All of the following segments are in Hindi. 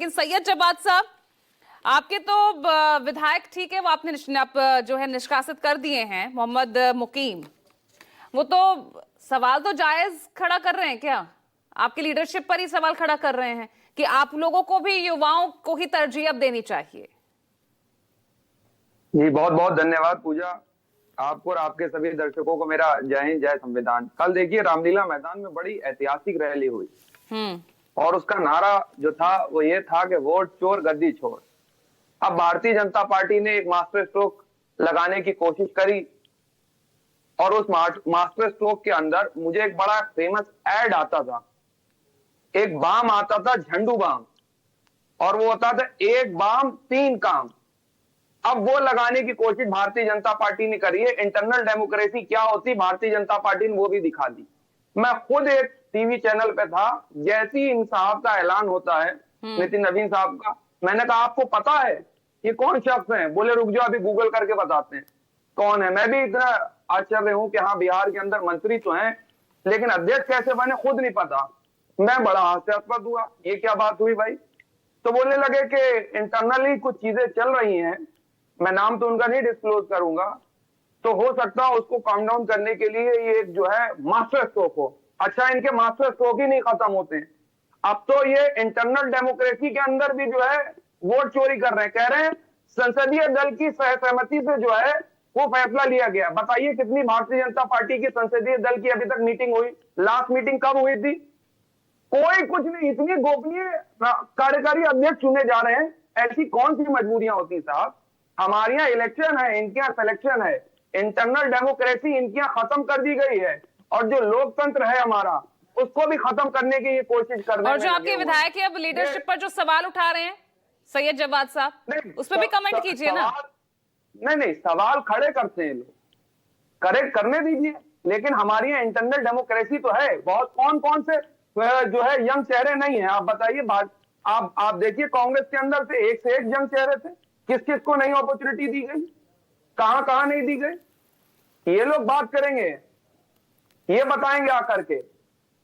लेकिन सैयद जवाद साहब, आपके तो विधायक ठीक है, वो आपने आप जो है निष्कासित कर दिए हैं, मोहम्मद मुकीम। वो तो सवाल तो जायज खड़ा कर रहे हैं क्या? आपकी लीडरशिप पर ही सवाल खड़ा कर रहे हैं कि आप लोगों को भी युवाओं को ही तरजीह अब देनी चाहिए। जी बहुत बहुत धन्यवाद पूजा। आपको और आपके सभी दर्शकों को मेरा जय हिंद जय संविधान। कल देखिए रामलीला मैदान में बड़ी ऐतिहासिक रैली हुई और उसका नारा जो था वो ये था कि वोट चोर गद्दी छोड़। अब भारतीय जनता पार्टी ने एक मास्टर स्ट्रोक लगाने की कोशिश करी और उस मास्टर स्ट्रोक के अंदर मुझे एक बड़ा फेमस एड आता था, एक बाम आता था, झंडू बाम, और वो होता था एक बाम तीन काम। अब वो लगाने की कोशिश भारतीय जनता पार्टी ने करी है। इंटरनल डेमोक्रेसी क्या होती भारतीय जनता पार्टी ने वो भी दिखा दी। मैं खुद एक टीवी चैनल पे था, जैसी इन साहब का ऐलान होता है, नितिन नवीन साहब का, मैंने कहा आपको पता है ये कौन शख्स है? बोले रुक जाओ अभी गूगल करके बताते हैं कौन है। मैं भी इतना आश्चर्य हूं कि हाँ बिहार के अंदर मंत्री तो हैं लेकिन अध्यक्ष कैसे बने खुद नहीं पता। मैं बड़ा हास्यास्पद हुआ, ये क्या बात हुई भाई? तो बोलने लगे कि इंटरनली कुछ चीजें चल रही हैं, मैं नाम तो उनका नहीं डिस्क्लोज करूंगा, तो हो सकता है उसको काम डाउन करने के लिए ये जो है मास्टर स्ट्रोक हो। अच्छा, इनके मास्टर स्ट्रोक ही नहीं खत्म होते हैं, अब तो ये इंटरनल डेमोक्रेसी के अंदर भी जो है वोट चोरी कर रहे हैं। कह रहे हैं संसदीय दल की सहमति से जो है वो फैसला लिया गया। बताइए कितनी भारतीय जनता पार्टी की संसदीय दल की अभी तक मीटिंग हुई? लास्ट मीटिंग कब हुई थी? कोई कुछ नहीं। इतनी गोपनीय कार्यकारी अध्यक्ष चुने जा रहे हैं, ऐसी कौन सी मजबूरियां होती साहब? हमारे यहाँ इलेक्शन है, इनके यहाँ सिलेक्शन है। इंटरनल डेमोक्रेसी इनके यहाँ खत्म कर दी गई है और जो लोकतंत्र है हमारा उसको भी खत्म करने की ये कोशिश कर रहे हैं। और जो आपके विधायक है अब लीडरशिप पर जो सवाल उठा रहे हैं सैयद जवाद साहब, उस पर भी कमेंट कीजिए ना। नहीं, सवाल खड़े करते हैं लोग, करेक्ट करने दीजिए, लेकिन हमारी यहाँ इंटरनल डेमोक्रेसी तो है। बहुत कौन कौन से जो है यंग चेहरे नहीं है आप बताइए। आप देखिए कांग्रेस के अंदर से एक यंग चेहरे थे, किस किस को नई अपॉर्चुनिटी दी गई, कहां कहां नहीं दी गई? ये लोग बात करेंगे, ये बताएंगे आकर के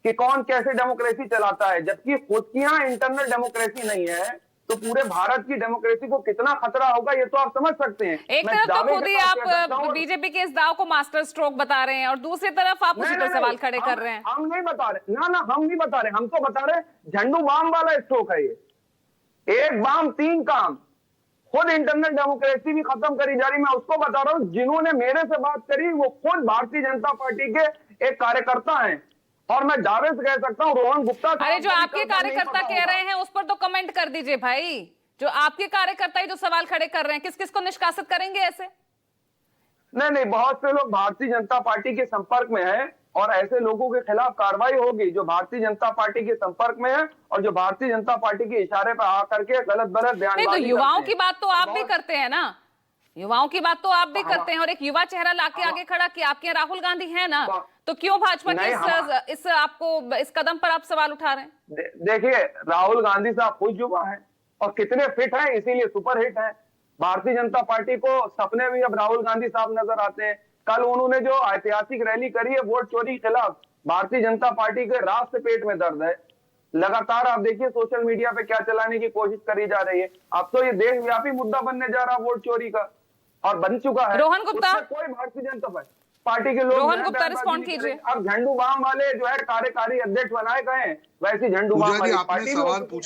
कि कौन कैसे डेमोक्रेसी चलाता है, जबकि खुद की यहां इंटरनल डेमोक्रेसी नहीं है तो पूरे भारत की डेमोक्रेसी को कितना खतरा होगा ये तो आप समझ सकते हैं। एक तरफ तो खुद ही आप बीजेपी के इस दाव को मास्टर स्ट्रोक बता रहे हैं और दूसरी तरफ आप उसी पर सवाल खड़े कर रहे हैं। हम नहीं बता रहे, ना हम नहीं बता रहे, हम तो बता रहे झंडू बाम वाला स्ट्रोक है ये, एक बाम तीन काम। खुद इंटरनल डेमोक्रेसी भी खत्म करी जा रही। मैं उसको बता रहा हूं जिन्होंने मेरे से बात करी वो खुद भारतीय जनता पार्टी के एक कार्यकर्ता हैं और मैं दावे से कह सकता हूं रोहन गुप्ता। अरे जो आपके कार्यकर्ता कह रहे हैं उस पर तो कमेंट कर दीजिए भाई। जो आपके कार्यकर्ता ही जो सवाल खड़े कर रहे हैं, किस किस को निष्कासित करेंगे ऐसे? नहीं, बहुत से लोग भारतीय जनता पार्टी के संपर्क में हैं और ऐसे लोगों के खिलाफ कार्रवाई होगी जो भारतीय जनता पार्टी के संपर्क में है और जो भारतीय जनता पार्टी के इशारे पर आकर के गलत बयान। नहीं तो युवाओं की बात तो आप भी करते हैं ना, युवाओं की बात तो आप भी करते हैं और एक युवा चेहरा लाके आगे खड़ा कि आपके राहुल गांधी है ना, तो क्यों भाजपा के इस आपको इस कदम पर आप सवाल उठा रहे हैं? देखिए राहुल गांधी साहब खुद युवा है और कितने फिट हैं, इसीलिए सुपर हिट है। भारतीय जनता पार्टी को सपने में अब राहुल गांधी साहब नजर आते हैं। कल उन्होंने जो ऐतिहासिक रैली करी है वोट चोरी के खिलाफ, भारतीय जनता पार्टी के राष्ट्र पेट में दर्द है। लगातार आप देखिए सोशल मीडिया पे क्या चलाने की कोशिश करी जा रही है। अब तो ये देशव्यापी मुद्दा बनने जा रहा वोट चोरी का और बन चुका है। रोहन गुप्ता, कोई भारतीय जनता पार्टी के लोग रोहन गुप्ता रिस्पॉन्ड कीजिए। अब झंडू बाम वाले जो है कार्यकारी अध्यक्ष बनाए गए, वैसी झंडू बाम वाली पार्टी